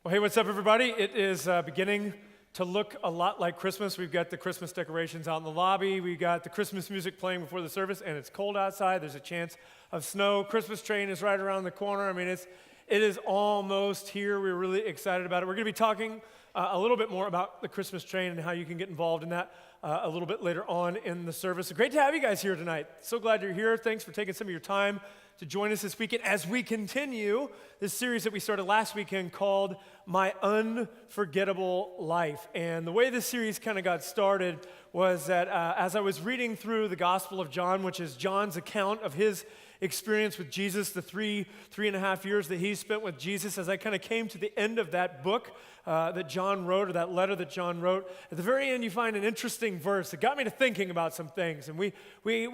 Well, hey, what's up, everybody? It is beginning to look a lot like Christmas. We've got the Christmas decorations out in the lobby. We've got the Christmas music playing before the service, and it's cold outside. There's a chance of snow. Christmas train is right around the corner. I mean, it is almost here. We're really excited about it. We're going to be talking a little bit more about the Christmas train and how you can get involved in that a little bit later on in the service. So great to have you guys here tonight. So glad you're here. Thanks for taking some of your time to join us this weekend as we continue this series that we started last weekend called My Unforgettable Life. And the way this series kind of got started was that as I was reading through the Gospel of John, which is John's account of his experience with Jesus, the three and a half years that he spent with Jesus, as I kind of came to the end of that book that John wrote, or that letter that John wrote, at the very end you find an interesting verse that got me to thinking about some things. And we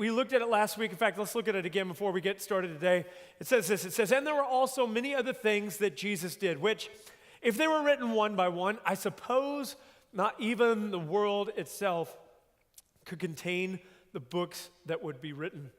looked at it last week. In fact, let's look at it again before we get started today. It says this, it says, "And there were also many other things that Jesus did, which, if they were written one by one, I suppose not even the world itself could contain the books that would be written."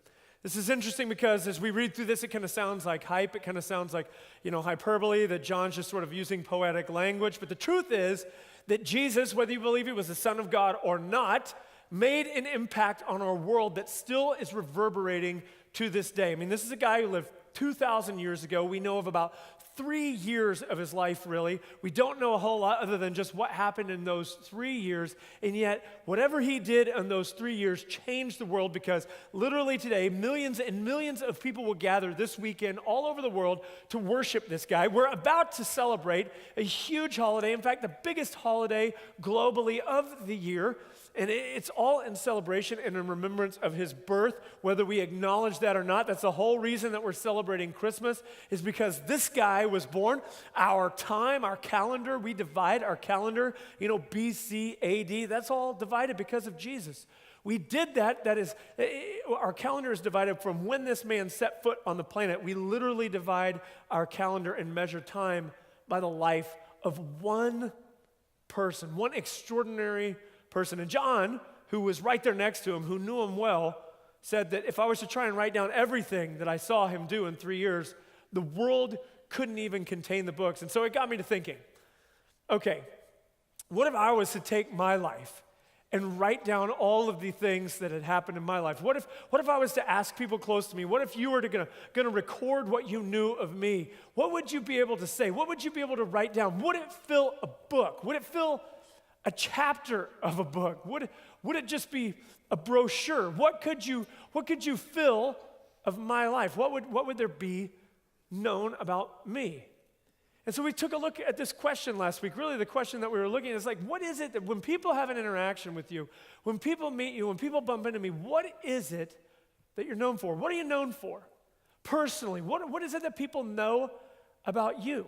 This is interesting because as we read through this, it kind of sounds like hype. It kind of sounds like, hyperbole, that John's just sort of using poetic language. But the truth is that Jesus, whether you believe he was the Son of God or not, made an impact on our world that still is reverberating to this day. I mean, this is a guy who lived 2,000 years ago. We know of about 3 years of his life, really. We don't know a whole lot other than just what happened in those 3 years. And yet, whatever he did in those 3 years changed the world, because literally today, millions and millions of people will gather this weekend all over the world to worship this guy. We're about to celebrate a huge holiday. In fact, the biggest holiday globally of the year. And it's all in celebration and in remembrance of his birth, whether we acknowledge that or not. That's the whole reason that we're celebrating Christmas, is because this guy was born. Our time, our calendar, we divide our calendar, BC, AD, that's all divided because of Jesus. We did that. That is, our calendar is divided from when this man set foot on the planet. We literally divide our calendar and measure time by the life of one person, one extraordinary person. And John, who was right there next to him, who knew him well, said that if I was to try and write down everything that I saw him do in 3 years, the world couldn't even contain the books. And so it got me to thinking, okay, what if I was to take my life and write down all of the things that had happened in my life? What if I was to ask people close to me? What if you were going to record what you knew of me? What would you be able to say? What would you be able to write down? Would it fill a book? Would it fill a chapter of a book? Would it just be a brochure? What could you fill of my life? What would there be known about me? And so we took a look at this question last week. Really, the question that we were looking at is like, what is it that when people have an interaction with you, when people meet you, when people bump into me, what is it that you're known for? What are you known for personally? What is it that people know about you?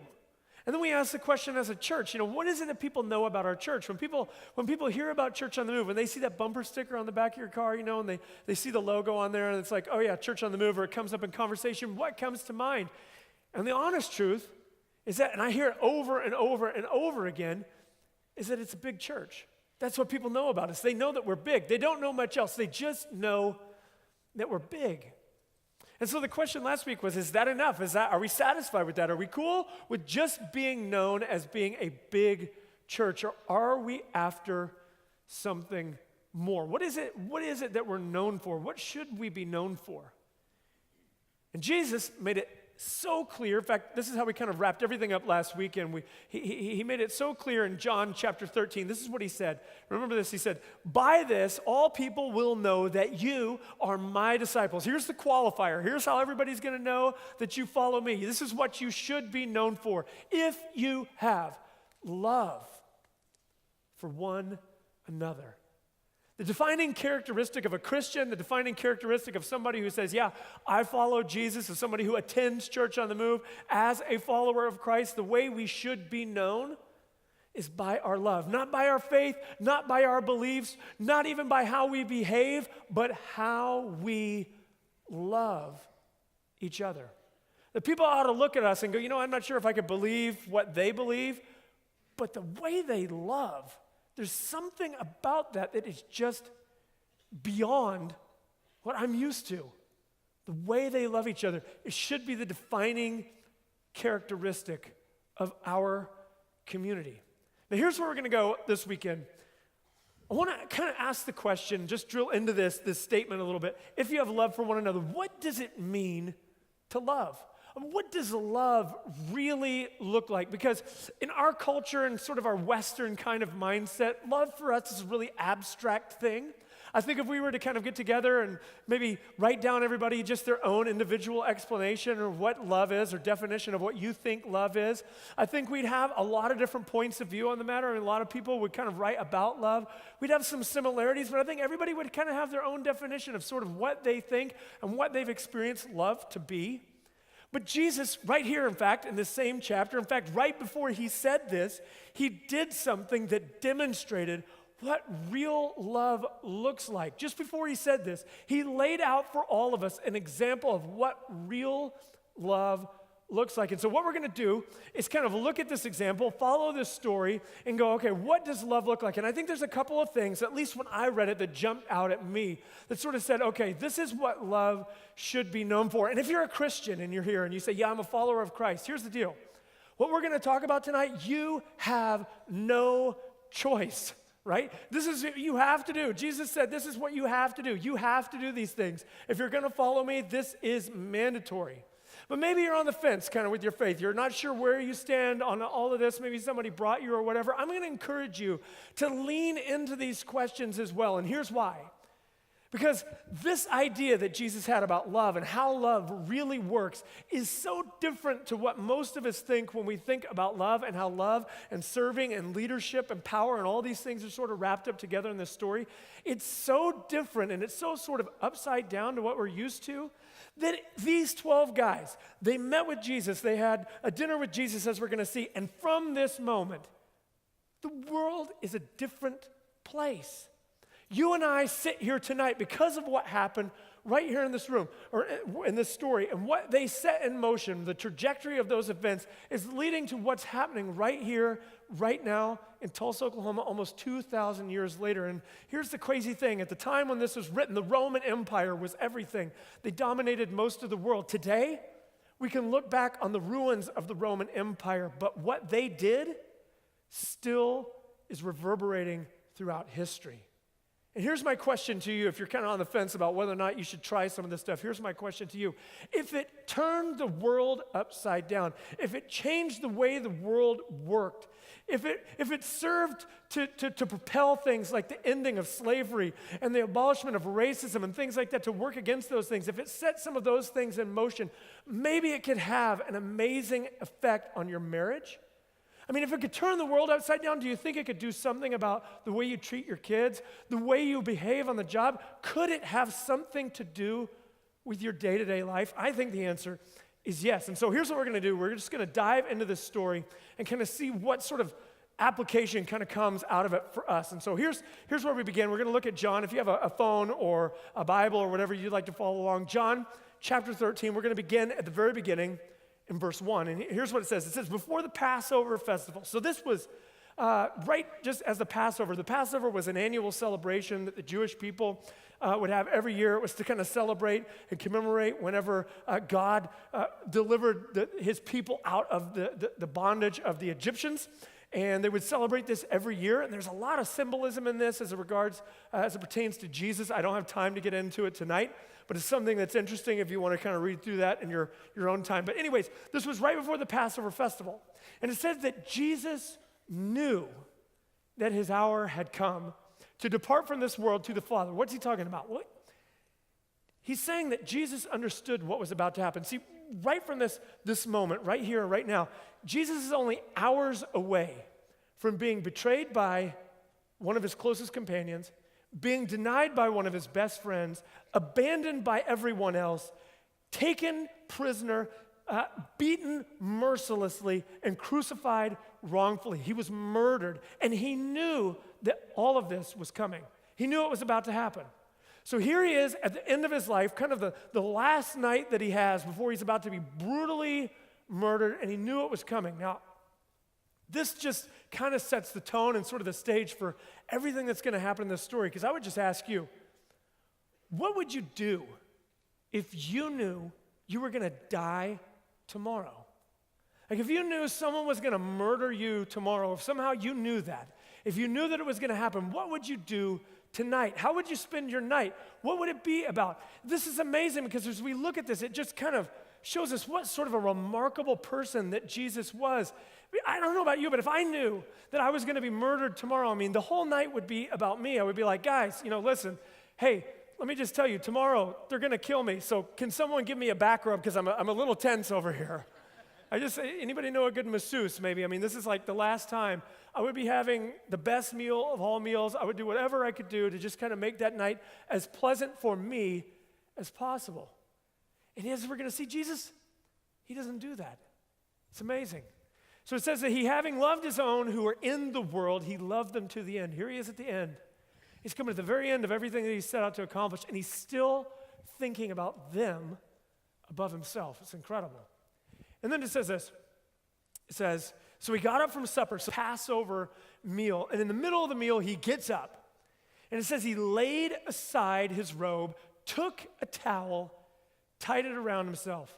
And then we asked the question as a church, what is it that people know about our church? When people hear about Church on the Move, when they see that bumper sticker on the back of your car, and they see the logo on there, and it's like, oh yeah, Church on the Move, or it comes up in conversation, what comes to mind? And the honest truth is that, and I hear it over and over and over again, is that it's a big church. That's what people know about us. They know that we're big. They don't know much else. They just know that we're big. And so the question last week was, is that enough? Are we satisfied with that? Are we cool with just being known as being a big church? Or are we after something more? What is it that we're known for? What should we be known for? And Jesus made it so clear. In fact, this is how we kind of wrapped everything up last week, and he made it so clear in John chapter 13. This is what he said. Remember this. He said, "By this, all people will know that you are my disciples." Here's the qualifier. Here's how everybody's going to know that you follow me. This is what you should be known for. If you have love for one another. The defining characteristic of a Christian, the defining characteristic of somebody who says, yeah, I follow Jesus, as somebody who attends Church on the Move, as a follower of Christ, the way we should be known is by our love. Not by our faith, not by our beliefs, not even by how we behave, but how we love each other. The people ought to look at us and go, I'm not sure if I could believe what they believe, but the way they love, there's something about that is just beyond what I'm used to. The way they love each other, it should be the defining characteristic of our community. Now, here's where we're going to go this weekend. I want to kind of ask the question, just drill into this statement a little bit. If you have love for one another, what does it mean to love? What does love really look like? Because in our culture and sort of our Western kind of mindset, love for us is a really abstract thing. I think if we were to kind of get together and maybe write down everybody just their own individual explanation or what love is or definition of what you think love is, I think we'd have a lot of different points of view on the matter, and a lot of people would kind of write about love. We'd have some similarities, but I think everybody would kind of have their own definition of sort of what they think and what they've experienced love to be. But Jesus, right here, in fact, in this same chapter, in fact, right before he said this, he did something that demonstrated what real love looks like. Just before he said this, he laid out for all of us an example of what real love looks like. And so what we're going to do is kind of look at this example, follow this story, and go, okay, what does love look like? And I think there's a couple of things, at least when I read it, that jumped out at me, that sort of said, okay, this is what love should be known for. And if you're a Christian and you're here and you say, yeah, I'm a follower of Christ, here's the deal. What we're going to talk about tonight, you have no choice. Right? This is what you have to do. Jesus said, this is what you have to do. You have to do these things. If you're going to follow me, this is mandatory. But maybe you're on the fence kind of with your faith. You're not sure where you stand on all of this. Maybe somebody brought you or whatever. I'm going to encourage you to lean into these questions as well. And here's why. Because this idea that Jesus had about love and how love really works is so different to what most of us think when we think about love and how love and serving and leadership and power and all these things are sort of wrapped up together in this story. It's so different and it's so sort of upside down to what we're used to that these 12 guys, they met with Jesus. They had a dinner with Jesus, as we're going to see. And from this moment, the world is a different place. You and I sit here tonight because of what happened right here in this room, or in this story, and what they set in motion, the trajectory of those events is leading to what's happening right here, right now, in Tulsa, Oklahoma, almost 2,000 years later. And here's the crazy thing. At the time when this was written, the Roman Empire was everything. They dominated most of the world. Today, we can look back on the ruins of the Roman Empire, but what they did still is reverberating throughout history. And here's my question to you, if you're kind of on the fence about whether or not you should try some of this stuff. Here's my question to you. If it turned the world upside down, if it changed the way the world worked, if it served to propel things like the ending of slavery and the abolishment of racism and things like that to work against those things, if it set some of those things in motion, maybe it could have an amazing effect on your marriage. I mean, if it could turn the world upside down, do you think it could do something about the way you treat your kids, the way you behave on the job? Could it have something to do with your day-to-day life? I think the answer is yes. And so here's what we're going to do. We're just going to dive into this story and kind of see what sort of application kind of comes out of it for us. And so here's where we begin. We're going to look at John. If you have a phone or a Bible or whatever you'd like to follow along, John chapter 13, we're going to begin at the very beginning in verse 1. And here's what it says. It says, before the Passover festival. So this was right just as the Passover. The Passover was an annual celebration that the Jewish people would have every year. It was to kind of celebrate and commemorate whenever God delivered his people out of the bondage of the Egyptians. And they would celebrate this every year. And there's a lot of symbolism in this as it pertains to Jesus. I don't have time to get into it tonight, but it's something that's interesting if you want to kind of read through that in your own time. But anyways, this was right before the Passover festival. And it says that Jesus knew that his hour had come to depart from this world to the Father. What's he talking about? Well, he's saying that Jesus understood what was about to happen. See, right from this moment, right here, right now, Jesus is only hours away from being betrayed by one of his closest companions, being denied by one of his best friends, abandoned by everyone else, taken prisoner, beaten mercilessly, and crucified wrongfully. He was murdered, and he knew that all of this was coming. He knew it was about to happen. So here he is at the end of his life, kind of the last night that he has before he's about to be brutally murdered, and he knew it was coming. Now, this just kind of sets the tone and sort of the stage for everything that's going to happen in this story, because I would just ask you, what would you do if you knew you were going to die tomorrow? Like if you knew someone was going to murder you tomorrow, if somehow you knew that, if you knew that it was going to happen, what would you do tonight? How would you spend your night? What would it be about? This is amazing because as we look at this, it just kind of shows us what sort of a remarkable person that Jesus was. I don't know about you, but if I knew that I was going to be murdered tomorrow, I mean, the whole night would be about me. I would be like, guys, listen, hey, let me just tell you, tomorrow they're going to kill me, so can someone give me a back rub because I'm a little tense over here. Anybody know a good masseuse maybe? I mean, this is like the last time I would be having the best meal of all meals. I would do whatever I could do to just kind of make that night as pleasant for me as possible. And as we're going to see, Jesus, he doesn't do that. It's amazing. So it says that he, having loved his own who are in the world, he loved them to the end. Here he is at the end. He's coming to the very end of everything that he set out to accomplish, and he's still thinking about them above himself. It's incredible. And then it says this. It says, so he got up from supper, so Passover meal, and in the middle of the meal, he gets up. And it says he laid aside his robe, took a towel, tied it around himself.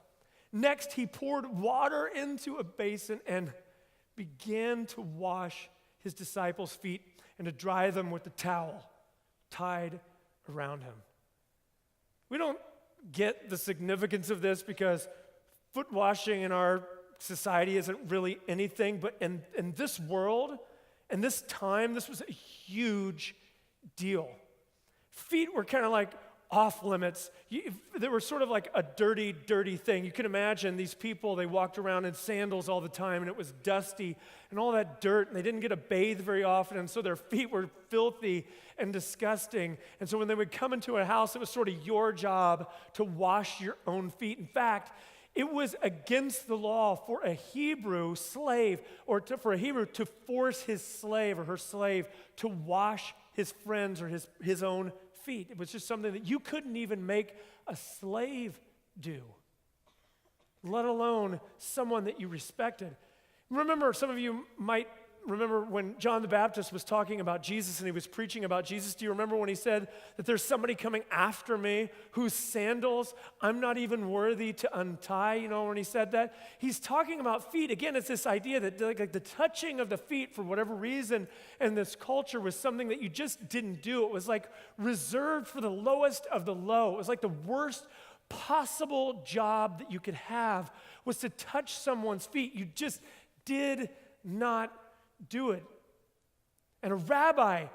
Next, he poured water into a basin and began to wash his disciples' feet and to dry them with the towel tied around him. We don't get the significance of this because foot washing in our society isn't really anything, but in this world, in this time, this was a huge deal. Feet were kind of like off limits. They were sort of like a dirty, dirty thing. You can imagine these people, they walked around in sandals all the time, and it was dusty and all that dirt, and they didn't get to bathe very often, and so their feet were filthy and disgusting. And so when they would come into a house, it was sort of your job to wash your own feet. In fact, it was against the law for a Hebrew slave for a Hebrew to force his slave or her slave to wash his friends or his own feet. It was just something that you couldn't even make a slave do, let alone someone that you respected. Remember, some of you might remember when John the Baptist was talking about Jesus and he was preaching about Jesus. Do you remember when he said that there's somebody coming after me whose sandals I'm not even worthy to untie? When he said that, he's talking about feet. Again, it's this idea that like the touching of the feet for whatever reason in this culture was something that you just didn't do. It was like reserved for the lowest of the low. It was like the worst possible job that you could have was to touch someone's feet. You just did not do it. And a rabbi,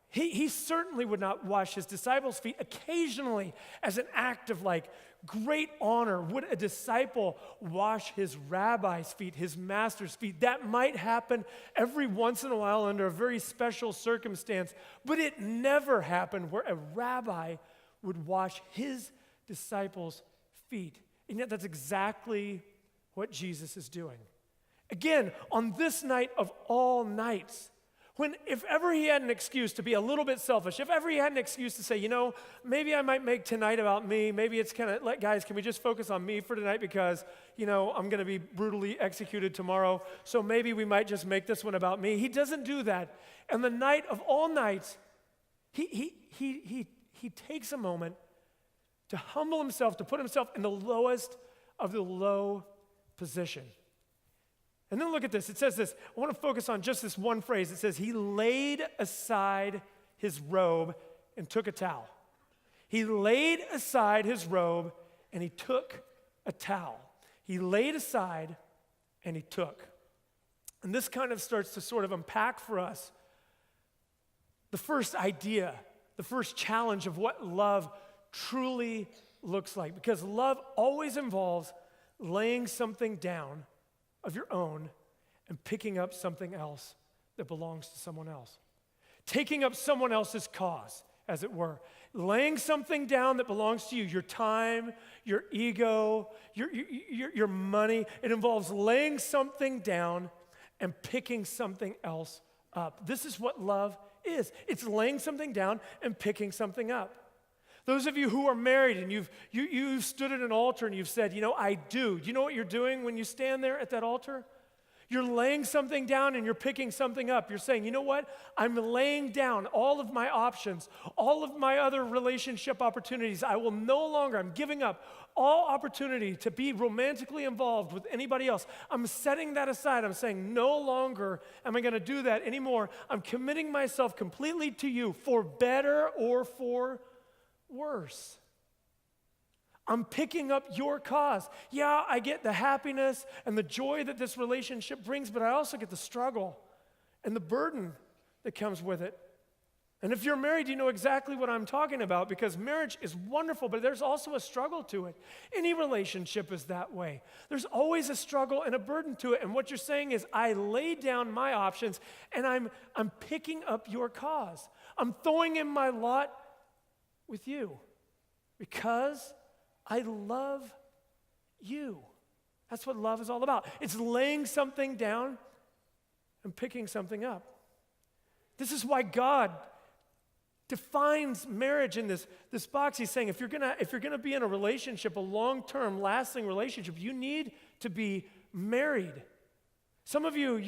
he certainly would not wash his disciples' feet. Occasionally, as an act of like great honor, would a disciple wash his rabbi's feet, his master's feet. That might happen every once in a while under a very special circumstance, but it never happened where a rabbi would wash his disciples' feet. And yet that's exactly what Jesus is doing. Again, on this night of all nights, if ever he had an excuse to be a little bit selfish, if ever he had an excuse to say, maybe I might make tonight about me, maybe it's kind of, guys, can we just focus on me for tonight because, I'm going to be brutally executed tomorrow, so maybe we might just make this one about me. He doesn't do that. And the night of all nights, he takes a moment to humble himself, to put himself in the lowest of the low position. And then look at this. It says this. I want to focus on just this one phrase. It says, he laid aside his robe and took a towel. He laid aside his robe and he took a towel. He laid aside and he took. And this kind of starts to sort of unpack for us the first idea, the first challenge of what love truly looks like. Because love always involves laying something down of your own and picking up something else that belongs to someone else. Taking up someone else's cause, as it were. Laying something down that belongs to you, your time, your ego, your money. It involves laying something down and picking something else up. This is what love is. It's laying something down and picking something up. Those of you who are married and you've stood at an altar and you've said, I do. Do you know what you're doing when you stand there at that altar? You're laying something down and you're picking something up. You're saying, you know what? I'm laying down all of my options, all of my other relationship opportunities. I'm giving up all opportunity to be romantically involved with anybody else. I'm setting that aside. I'm saying, no longer am I going to do that anymore. I'm committing myself completely to you for better or for worse. I'm picking up your cause. Yeah, I get the happiness and the joy that this relationship brings, but I also get the struggle and the burden that comes with it. And if you're married, you know exactly what I'm talking about, because marriage is wonderful, but there's also a struggle to it. Any relationship is that way. There's always a struggle and a burden to it. And what you're saying is, I lay down my options and I'm picking up your cause. I'm throwing in my lot with you because I love you. That's what love is all about. It's laying something down and picking something up. This is why God defines marriage in this box. He's saying if you're gonna be in a relationship, a long-term, lasting relationship, you need to be married. Some of you're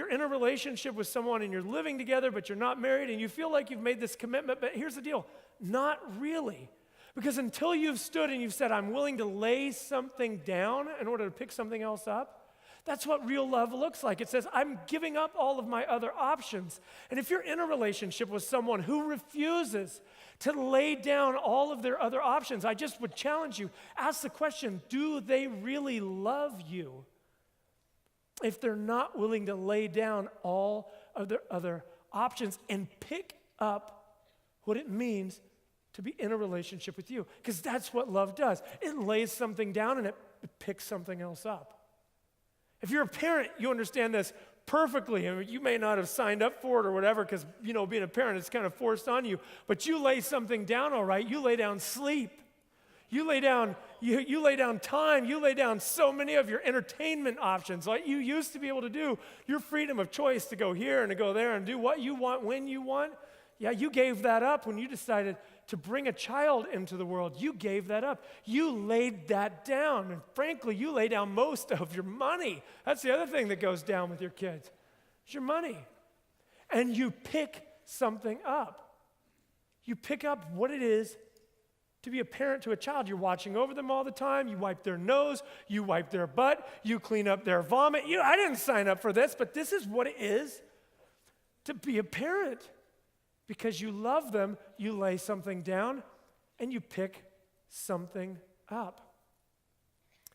in a relationship with someone and you're living together, but you're not married, and you feel like you've made this commitment, but here's the deal, not really. Because until you've stood and you've said, I'm willing to lay something down in order to pick something else up, that's what real love looks like. It says, I'm giving up all of my other options. And if you're in a relationship with someone who refuses to lay down all of their other options, I just would challenge you, ask the question, do they really love you if they're not willing to lay down all of their other options and pick up what it means to be in a relationship with you? Because that's what love does. It lays something down and it picks something else up. If you're a parent, you understand this perfectly. I mean, you may not have signed up for it or whatever because, being a parent is kind of forced on you, but you lay something down, all right? You lay down sleep. You lay down time. You lay down so many of your entertainment options like you used to be able to do. Your freedom of choice to go here and to go there and do what you want when you want. Yeah, you gave that up when you decided to bring a child into the world. You gave that up. You laid that down. And frankly, you lay down most of your money. That's the other thing that goes down with your kids. It's your money. And you pick something up. You pick up what it is to be a parent to a child. You're watching over them all the time. You wipe their nose. You wipe their butt. You clean up their vomit. I didn't sign up for this, but this is what it is to be a parent. Because you love them, you lay something down and you pick something up.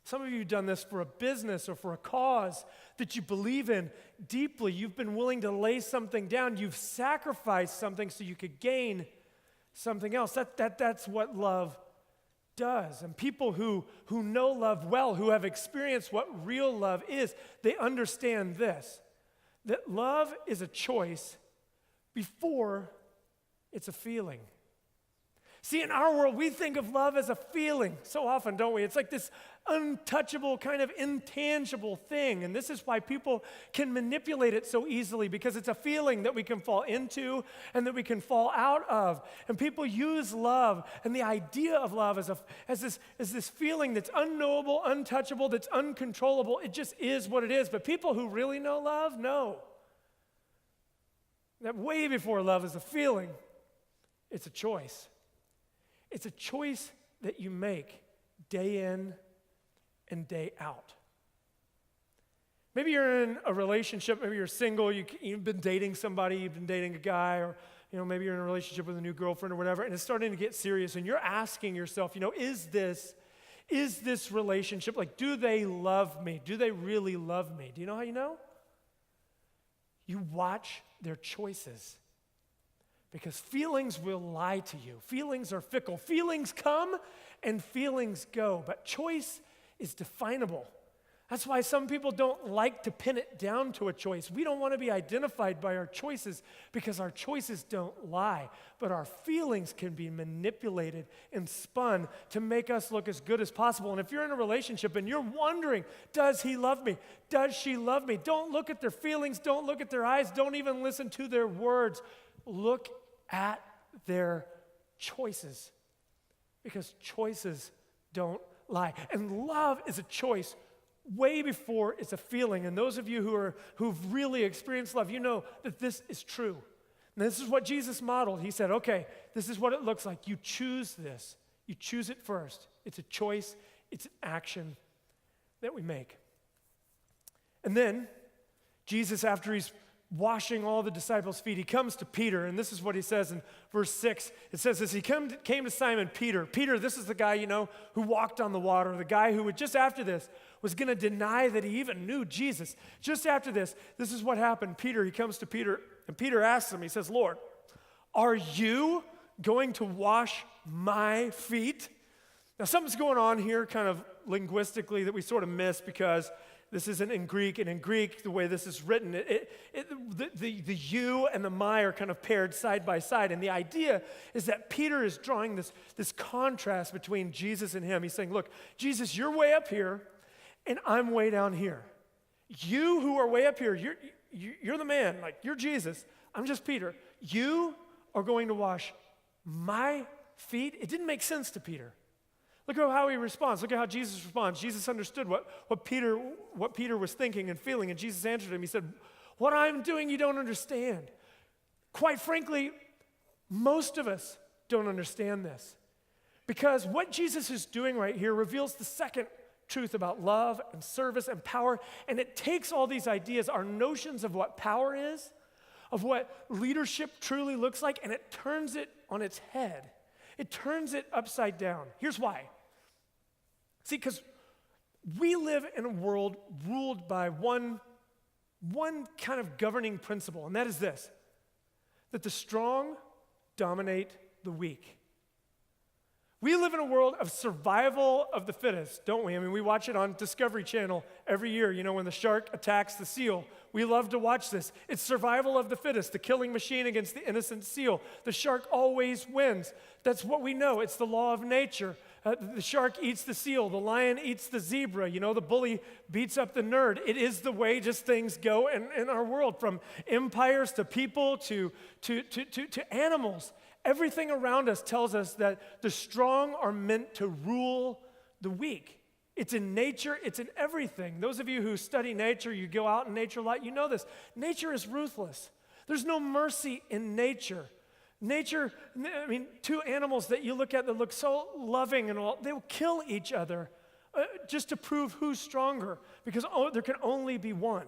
Some of you have done this for a business or for a cause that you believe in deeply. You've been willing to lay something down. You've sacrificed something so you could gain something else. That's what love does. And people who know love well, who have experienced what real love is, they understand this, that love is a choice before it's a feeling. See, in our world, we think of love as a feeling so often, don't we? It's like this untouchable, kind of intangible thing. And this is why people can manipulate it so easily, because it's a feeling that we can fall into and that we can fall out of. And people use love and the idea of love as this feeling that's unknowable, untouchable, that's uncontrollable. It just is what it is. But people who really know love know that way before love is a feeling, it's a choice. It's a choice that you make day in and day out. Maybe you're in a relationship, maybe you're single, you've been dating somebody, you've been dating a guy, or maybe you're in a relationship with a new girlfriend or whatever, and it's starting to get serious, and you're asking yourself, is this relationship, like, do they love me? Do they really love me? Do you know how you know? You watch their choices. Because feelings will lie to you. Feelings are fickle. Feelings come and feelings go. But choice is definable. That's why some people don't like to pin it down to a choice. We don't want to be identified by our choices because our choices don't lie. But our feelings can be manipulated and spun to make us look as good as possible. And if you're in a relationship and you're wondering, does he love me? Does she love me? Don't look at their feelings. Don't look at their eyes. Don't even listen to their words. Look at their choices, because choices don't lie. And love is a choice way before it's a feeling. And those of you who've really experienced love, you know that this is true. And this is what Jesus modeled. He said, okay, this is what it looks like. You choose this. You choose it first. It's a choice. It's an action that we make. And then Jesus, after he's washing all the disciples' feet, he comes to Peter, and this is what he says in verse 6. It says this, he came to Simon Peter. Peter, this is the guy, who walked on the water, the guy who would, just after this, was going to deny that he even knew Jesus. Just after this is what happened. He comes to Peter, and Peter asks him, he says, Lord, are you going to wash my feet? Now, something's going on here kind of linguistically that we sort of miss because this isn't in Greek, and in Greek, the way this is written, the you and the my are kind of paired side by side, and the idea is that Peter is drawing this contrast between Jesus and him. He's saying, look, Jesus, you're way up here, and I'm way down here. You who are way up here, you're the man, like you're Jesus. I'm just Peter. You are going to wash my feet. It didn't make sense to Peter. Look at how he responds. Look at how Jesus responds. Jesus understood what Peter was thinking and feeling, and Jesus answered him. He said, what I'm doing you don't understand. Quite frankly, most of us don't understand this. Because what Jesus is doing right here reveals the second truth about love and service and power, and it takes all these ideas, our notions of what power is, of what leadership truly looks like, and it turns it on its head. It turns it upside down. Here's why. See, because we live in a world ruled by one kind of governing principle, and that is this, that the strong dominate the weak. We live in a world of survival of the fittest, don't we? I mean, we watch it on Discovery Channel every year, when the shark attacks the seal. We love to watch this. It's survival of the fittest, the killing machine against the innocent seal. The shark always wins. That's what we know. It's the law of nature. The shark eats the seal. The lion eats the zebra. The bully beats up the nerd. It is the way just things go in our world, from empires to people to animals. Everything around us tells us that the strong are meant to rule the weak. It's in nature, it's in everything. Those of you who study nature, you go out in nature a lot, you know this. Nature is ruthless. There's no mercy in nature. Nature, two animals that you look at that look so loving and all, they will kill each other just to prove who's stronger, because there can only be one.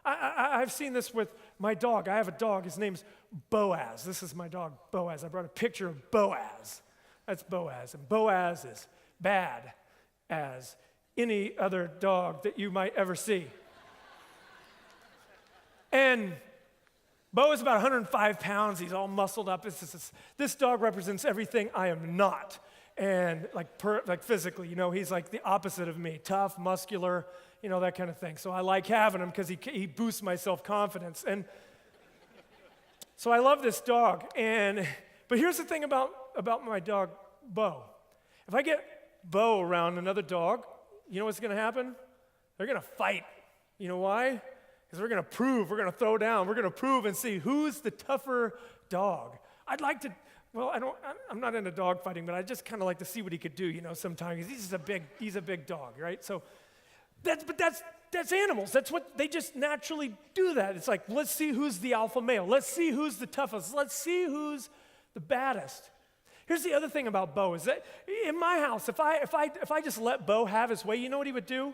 I've seen this with my dog. I have a dog. His name's Boaz. This is my dog, Boaz. I brought a picture of Boaz. That's Boaz. And Boaz is bad as any other dog that you might ever see. And Bo is about 105 pounds. He's all muscled up. This dog represents everything I am not. And like physically, he's like the opposite of me. Tough, muscular, that kind of thing. So I like having him because he boosts my self-confidence. And so I love this dog. But here's the thing about my dog, Bo. If I get Bo around another dog, you know what's going to happen? They're going to fight. You know why? Because we're going to throw down, we're going to prove and see who's the tougher dog. I'm not into dog fighting, but I just kind of like to see what he could do, sometimes. He's a big dog, right? So that's animals. That's what, they just naturally do that. It's like, let's see who's the alpha male. Let's see who's the toughest. Let's see who's the baddest. Here's the other thing about Bo is that in my house, if I just let Bo have his way, you know what he would do?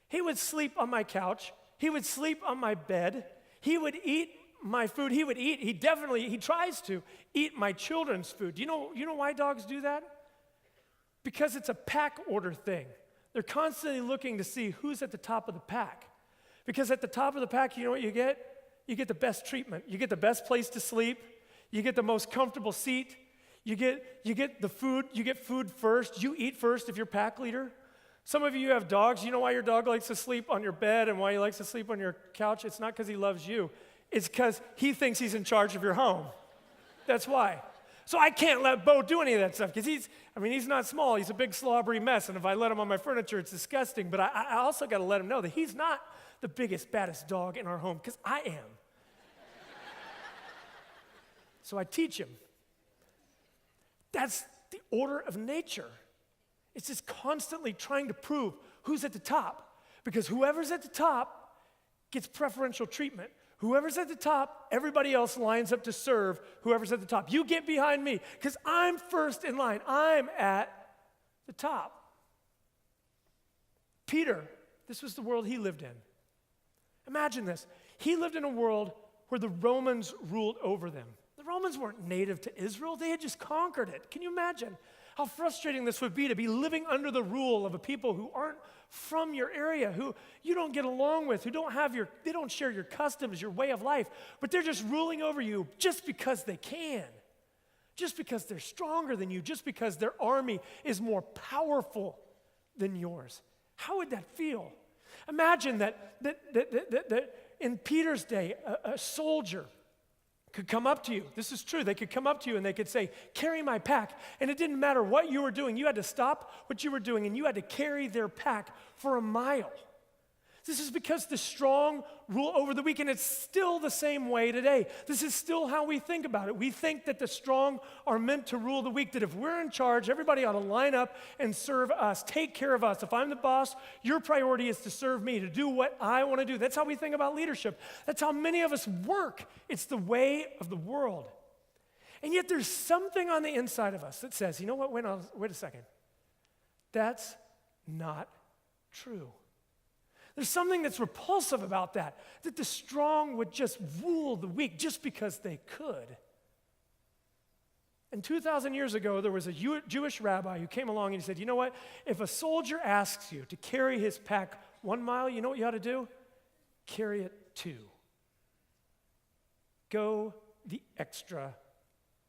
He would sleep on my couch. He would sleep on my bed. He would eat my food. He tries to eat my children's food. You know why dogs do that? Because it's a pack order thing. They're constantly looking to see who's at the top of the pack. Because at the top of the pack, you know what you get? You get the best treatment. You get the best place to sleep. You get the most comfortable seat. You get the food. You get food first. You eat first if you're pack leader. Some of you have dogs. You know why your dog likes to sleep on your bed and why he likes to sleep on your couch? It's not because he loves you. It's because he thinks he's in charge of your home. That's why. So I can't let Bo do any of that stuff because he's not small. He's a big slobbery mess, and if I let him on my furniture, it's disgusting. But I also got to let him know that he's not the biggest, baddest dog in our home because I am. So I teach him. That's the order of nature. It's just constantly trying to prove who's at the top. Because whoever's at the top gets preferential treatment. Whoever's at the top, everybody else lines up to serve whoever's at the top. You get behind me because I'm first in line. I'm at the top. Peter, this was the world he lived in. Imagine this. He lived in a world where the Romans ruled over them. The Romans weren't native to Israel. They had just conquered it. Can you imagine how frustrating this would be to be living under the rule of a people who aren't from your area, who you don't get along with, who they don't share your customs, your way of life, but they're just ruling over you just because they can, just because they're stronger than you, just because their army is more powerful than yours. How would that feel? Imagine that in Peter's day, a soldier could come up to you. This is true. They could come up to you and they could say, carry my pack. And it didn't matter what you were doing. You had to stop what you were doing and you had to carry their pack for a mile. This is because the strong rule over the weak, and it's still the same way today. This is still how we think about it. We think that the strong are meant to rule the weak, that if we're in charge, everybody ought to line up and serve us, take care of us. If I'm the boss, your priority is to serve me, to do what I want to do. That's how we think about leadership. That's how many of us work. It's the way of the world. And yet there's something on the inside of us that says, you know what, wait a second. That's not true. There's something that's repulsive about that the strong would just rule the weak just because they could. And 2,000 years ago, there was a Jewish rabbi who came along and he said, you know what? If a soldier asks you to carry his pack 1 mile, you know what you ought to do? Carry it 2. Go the extra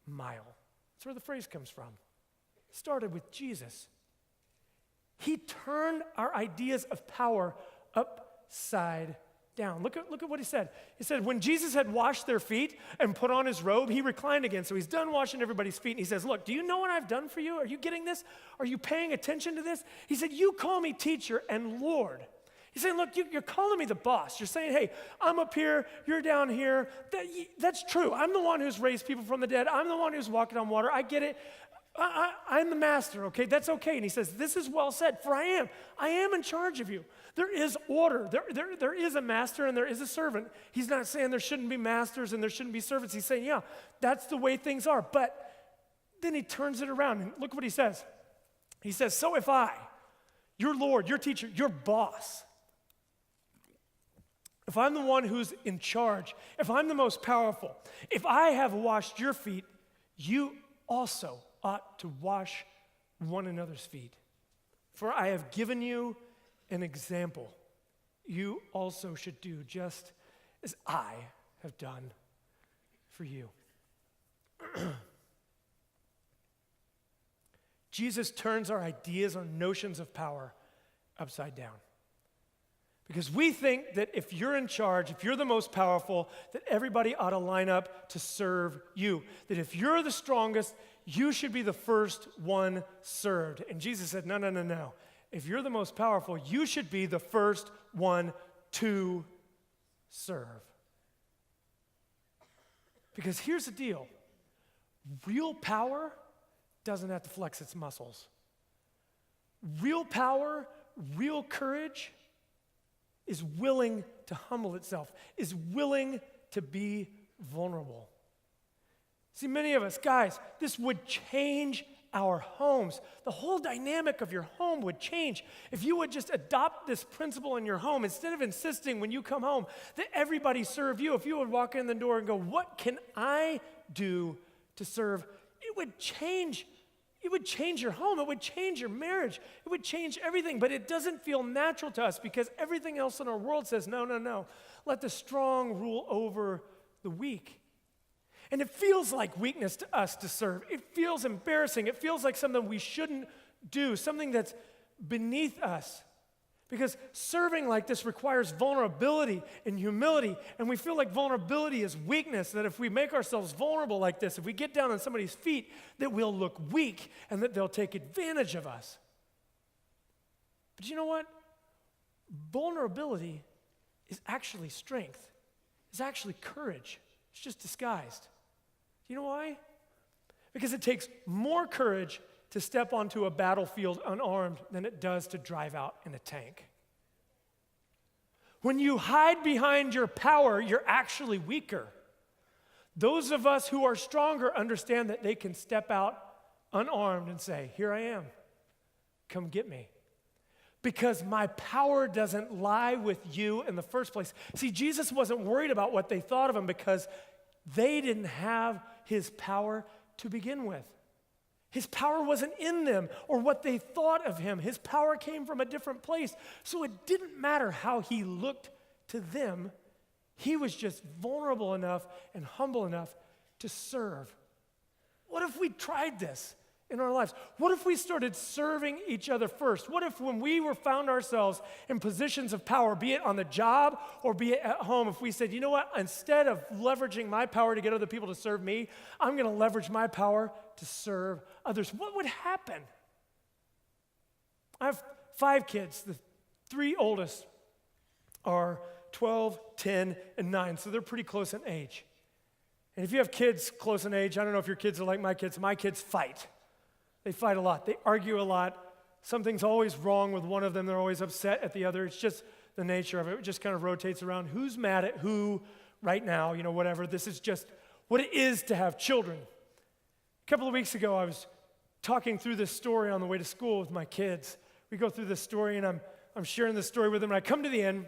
mile. That's where the phrase comes from. It started with Jesus. He turned our ideas of power upside down. Look at what he said. He said, when Jesus had washed their feet and put on his robe, he reclined again. So he's done washing everybody's feet. And he says, look, do you know what I've done for you? Are you getting this? Are you paying attention to this? He said, you call me teacher and Lord. He's saying, look, you're calling me the boss. You're saying, hey, I'm up here, you're down here. That's true. I'm the one who's raised people from the dead. I'm the one who's walking on water. I get it. I'm the master, okay? That's okay. And he says, this is well said, for I am in charge of you. There is order. There is a master and there is a servant. He's not saying there shouldn't be masters and there shouldn't be servants. He's saying, yeah, that's the way things are. But then he turns it around and look what he says. He says, so if I, your Lord, your teacher, your boss, if I'm the one who's in charge, if I'm the most powerful, if I have washed your feet, you also ought to wash one another's feet. For I have given you an example. You also should do just as I have done for you. Jesus turns our ideas, our notions of power upside down. Because we think that if you're in charge, if you're the most powerful, that everybody ought to line up to serve you. That if you're the strongest, you should be the first one served. And Jesus said, no. If you're the most powerful, you should be the first one to serve. Because here's the deal. Real power doesn't have to flex its muscles. Real power, real courage is willing to humble itself, is willing to be vulnerable. See, many of us, guys, this would change our homes. The whole dynamic of your home would change if you would just adopt this principle in your home. Instead of insisting when you come home that everybody serve you, if you would walk in the door and go, what can I do to serve? It would change your home. It would change your marriage. It would change everything. But it doesn't feel natural to us because everything else in our world says, no. Let the strong rule over the weak. And it feels like weakness to us to serve. It feels embarrassing. It feels like something we shouldn't do, something that's beneath us. Because serving like this requires vulnerability and humility, and we feel like vulnerability is weakness, that if we make ourselves vulnerable like this, if we get down on somebody's feet, that we'll look weak and that they'll take advantage of us. But you know what? Vulnerability is actually strength. It's actually courage. It's just disguised. You know why? Because it takes more courage to step onto a battlefield unarmed than it does to drive out in a tank. When you hide behind your power, you're actually weaker. Those of us who are stronger understand that they can step out unarmed and say, here I am, come get me. Because my power doesn't lie with you in the first place. See, Jesus wasn't worried about what they thought of him because they didn't have his power to begin with. His power wasn't in them or what they thought of him. His power came from a different place. So it didn't matter how he looked to them. He was just vulnerable enough and humble enough to serve. What if we tried this in our lives? What if we started serving each other first? What if when we found ourselves in positions of power, be it on the job or be it at home, if we said, you know what, instead of leveraging my power to get other people to serve me, I'm going to leverage my power to serve others. What would happen? I have 5 kids. The 3 oldest are 12, 10, and 9, so they're pretty close in age. And if you have kids close in age, I don't know if your kids are like my kids fight. They fight a lot. They argue a lot. Something's always wrong with one of them. They're always upset at the other. It's just the nature of it. It just kind of rotates around. Who's mad at who right now, whatever. This is just what it is to have children. A couple of weeks ago, I was talking through this story on the way to school with my kids. We go through this story, and I'm sharing this story with them, and I come to the end,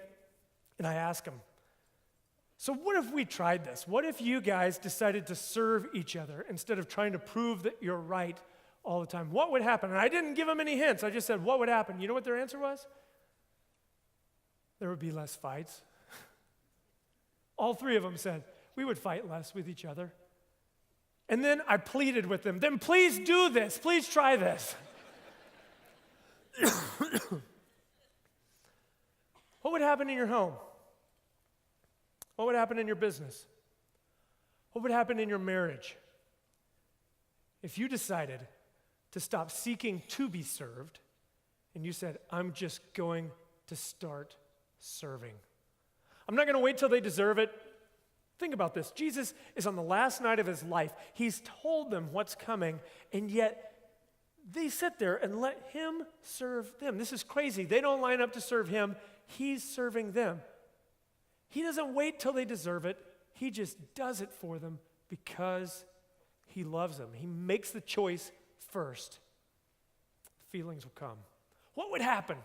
and I ask them, so what if we tried this? What if you guys decided to serve each other instead of trying to prove that you're right all the time? What would happen? And I didn't give them any hints. I just said, what would happen? You know what their answer was? There would be less fights. All 3 of them said, we would fight less with each other. And then I pleaded with them, then please do this. Please try this. What would happen in your home? What would happen in your business? What would happen in your marriage if you decided to stop seeking to be served and you said, I'm just going to start serving? I'm not going to wait till they deserve it. Think about this. Jesus is on the last night of his life. He's told them what's coming, and yet they sit there and let him serve them. This is crazy. They don't line up to serve him. He's serving them. He doesn't wait till they deserve it. He just does it for them because he loves them. He makes the choice first. Feelings will come. What would happen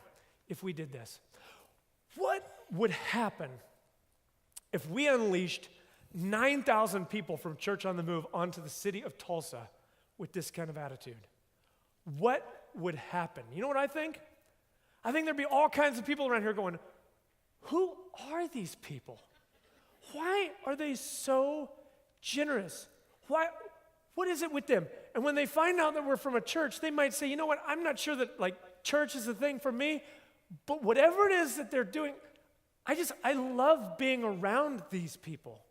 if we did this? What would happen if we unleashed 9,000 people from Church on the Move onto the city of Tulsa with this kind of attitude? What would happen? You know what I think? I think there'd be all kinds of people around here going, who are these people? Why are they so generous? What is it with them? And when they find out that we're from a church, they might say, you know what, I'm not sure that church is the thing for me, but whatever it is that they're doing, I love being around these people.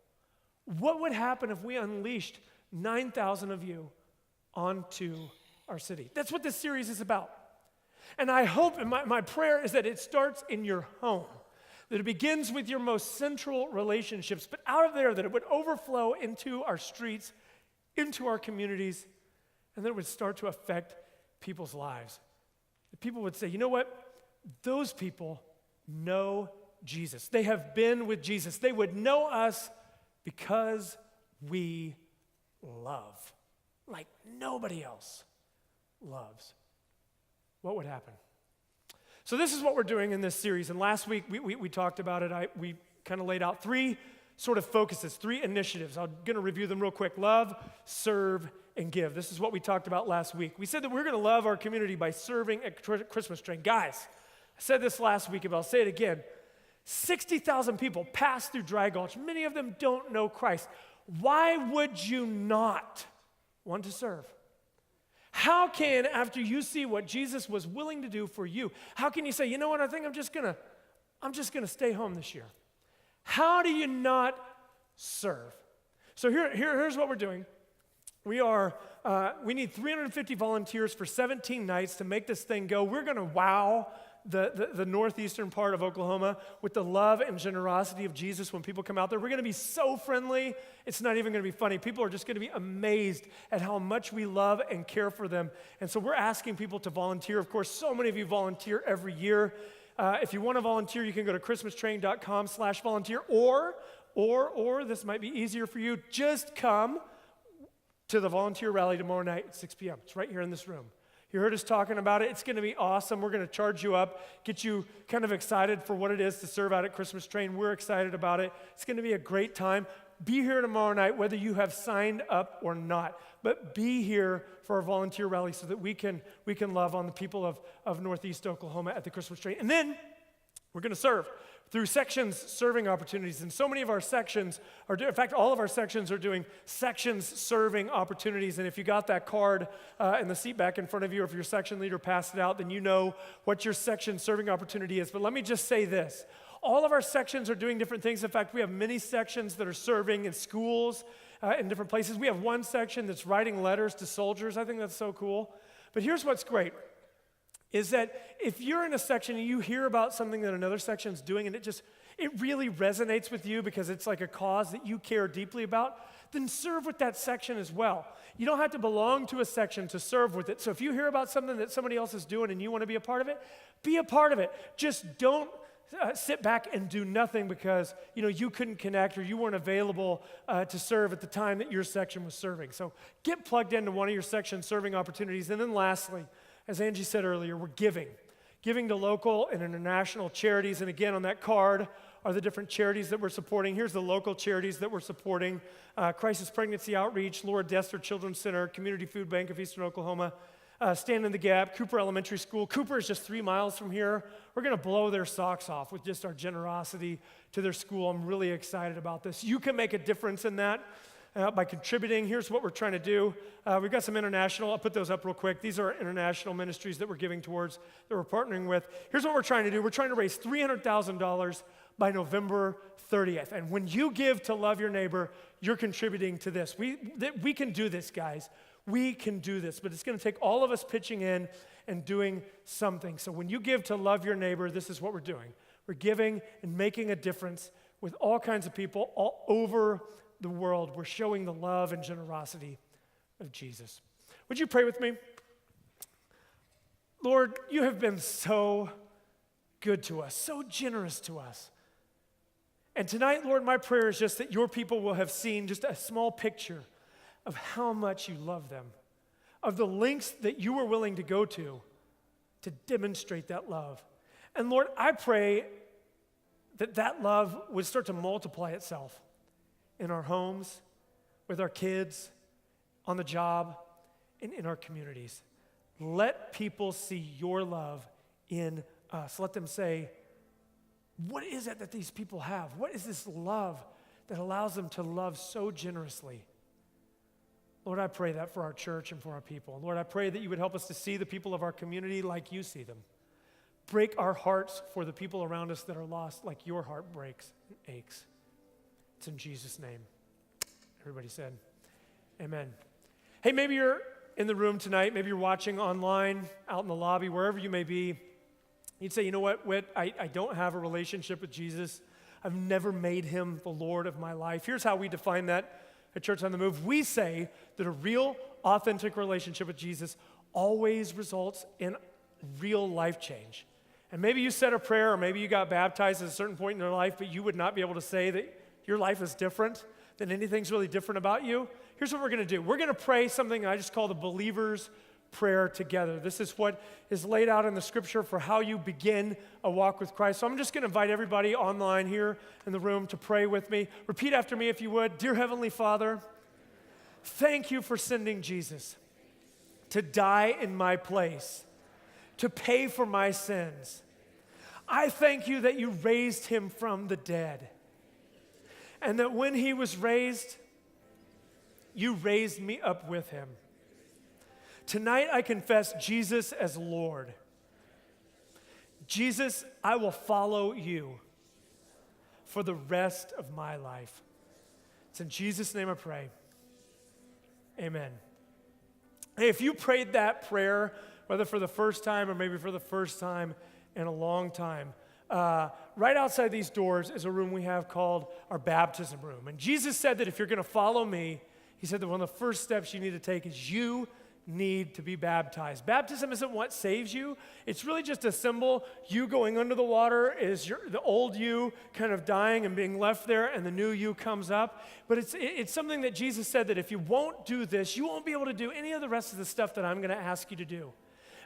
What would happen if we unleashed 9,000 of you onto our city? That's what this series is about. And I hope, and my prayer is that it starts in your home, that it begins with your most central relationships, but out of there that it would overflow into our streets, into our communities, and that it would start to affect people's lives. That people would say, you know what? Those people know Jesus. They have been with Jesus. They would know us because we love like nobody else loves. What would happen? So this is what we're doing in this series. And last week we talked about it. We kind of laid out 3 sort of focuses, 3 initiatives. I'm going to review them real quick. Love, serve, and give. This is what we talked about last week. We said that we're going to love our community by serving at Christmas train. Guys, I said this last week, but I'll say it again. 60,000 people pass through Dry Gulch. Many of them don't know Christ. Why would you not want to serve? How can, after you see what Jesus was willing to do for you, how can you say, you know what, I think I'm just gonna stay home this year? How do you not serve? So here's what we're doing. We need 350 volunteers for 17 nights to make this thing go. We're gonna wow the northeastern part of Oklahoma with the love and generosity of Jesus when people come out there. We're going to be so friendly, it's not even going to be funny. People are just going to be amazed at how much we love and care for them. And so we're asking people to volunteer. Of course, so many of you volunteer every year. If you want to volunteer, you can go to christmastrain.com/volunteer, or this might be easier for you, just come to the volunteer rally tomorrow night at 6 p.m. It's right here in this room. You heard us talking about it. It's going to be awesome. We're going to charge you up, get you kind of excited for what it is to serve out at Christmas Train. We're excited about it. It's going to be a great time. Be here tomorrow night, whether you have signed up or not. But be here for our volunteer rally so that we can love on the people of Northeast Oklahoma at the Christmas Train. And then we're going to serve through sections serving opportunities. And so many of our sections in fact, all of our sections are doing sections serving opportunities. And if you got that card in the seat back in front of you, or if your section leader passed it out, then you know what your section serving opportunity is. But let me just say this. All of our sections are doing different things. In fact, we have many sections that are serving in schools, in different places. We have one section that's writing letters to soldiers. I think that's so cool. But here's what's great, is that if you're in a section and you hear about something that another section's doing and it really resonates with you because it's like a cause that you care deeply about, then serve with that section as well. You don't have to belong to a section to serve with it. So if you hear about something that somebody else is doing and you want to be a part of it, be a part of it. Just don't sit back and do nothing because you couldn't connect or you weren't available to serve at the time that your section was serving. So get plugged into one of your section serving opportunities. And then lastly, as Angie said earlier, we're giving to local and international charities. And again, on that card are the different charities that we're supporting. Here's the local charities that we're supporting: Crisis Pregnancy Outreach, Laura Dester Children's Center, Community Food Bank of Eastern Oklahoma, Stand in the Gap, Cooper Elementary School. Cooper is just 3 miles from here. We're going to blow their socks off with just our generosity to their school. I'm really excited about this. You can make a difference in that by contributing. Here's what we're trying to do. We've got some international. I'll put those up real quick. These are international ministries that we're giving towards, that we're partnering with. Here's what we're trying to do. We're trying to raise $300,000 by November 30th. And when you give to love your neighbor, you're contributing to this. We can do this, guys. We can do this, but it's going to take all of us pitching in and doing something. So when you give to love your neighbor, this is what we're doing. We're giving and making a difference with all kinds of people all over the world. We're showing the love and generosity of Jesus. Would you pray with me? Lord, you have been so good to us, so generous to us. And tonight, Lord, my prayer is just that your people will have seen just a small picture of how much you love them, of the lengths that you were willing to go to demonstrate that love. And Lord, I pray that love would start to multiply itself in our homes, with our kids, on the job, and in our communities. Let people see your love in us. Let them say, what is it that these people have? What is this love that allows them to love so generously? Lord, I pray that for our church and for our people. Lord, I pray that you would help us to see the people of our community like you see them. Break our hearts for the people around us that are lost like your heart breaks and aches. It's in Jesus' name. Everybody said, amen. Hey, maybe you're in the room tonight. Maybe you're watching online, out in the lobby, wherever you may be. You'd say, you know what, Whit, I don't have a relationship with Jesus. I've never made him the Lord of my life. Here's how we define that at Church on the Move. We say that a real, authentic relationship with Jesus always results in real life change. And maybe you said a prayer, or maybe you got baptized at a certain point in your life, but you would not be able to say that your life is different, that anything's really different about you. Here's what we're going to do. We're going to pray something I just call the believer's prayer together. This is what is laid out in the scripture for how you begin a walk with Christ. So I'm just going to invite everybody online here in the room to pray with me. Repeat after me if you would. Dear Heavenly Father, thank you for sending Jesus to die in my place, to pay for my sins. I thank you that you raised him from the dead, and that when he was raised, you raised me up with him. Tonight I confess Jesus as Lord. Jesus, I will follow you for the rest of my life. It's in Jesus' name I pray. Amen. Hey, if you prayed that prayer, whether for the first time or maybe for the first time in a long time, right outside these doors is a room we have called our baptism room. And Jesus said that if you're going to follow me, he said that one of the first steps you need to take is you need to be baptized. Baptism isn't what saves you. It's really just a symbol. You going under the water is the old you kind of dying and being left there, and the new you comes up. But it's something that Jesus said that if you won't do this, you won't be able to do any of the rest of the stuff that I'm going to ask you to do.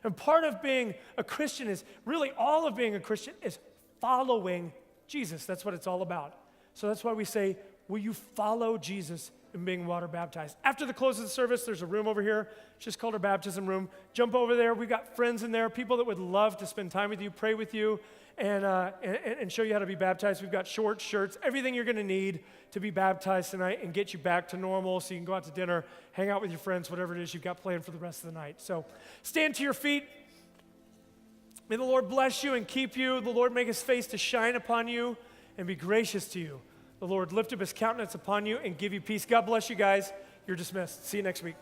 And part of being a Christian is, really all of being a Christian is following Jesus. That's what it's all about. So that's why we say, will you follow Jesus in being water baptized? After the close of the service, there's a room over here. It's just called our baptism room. Jump over there. We've got friends in there, people that would love to spend time with you, pray with you, and show you how to be baptized. We've got shorts, shirts, everything you're going to need to be baptized tonight and get you back to normal so you can go out to dinner, hang out with your friends, whatever it is you've got planned for the rest of the night. So stand to your feet. May the Lord bless you and keep you. The Lord make his face to shine upon you and be gracious to you. The Lord lift up his countenance upon you and give you peace. God bless you guys. You're dismissed. See you next week.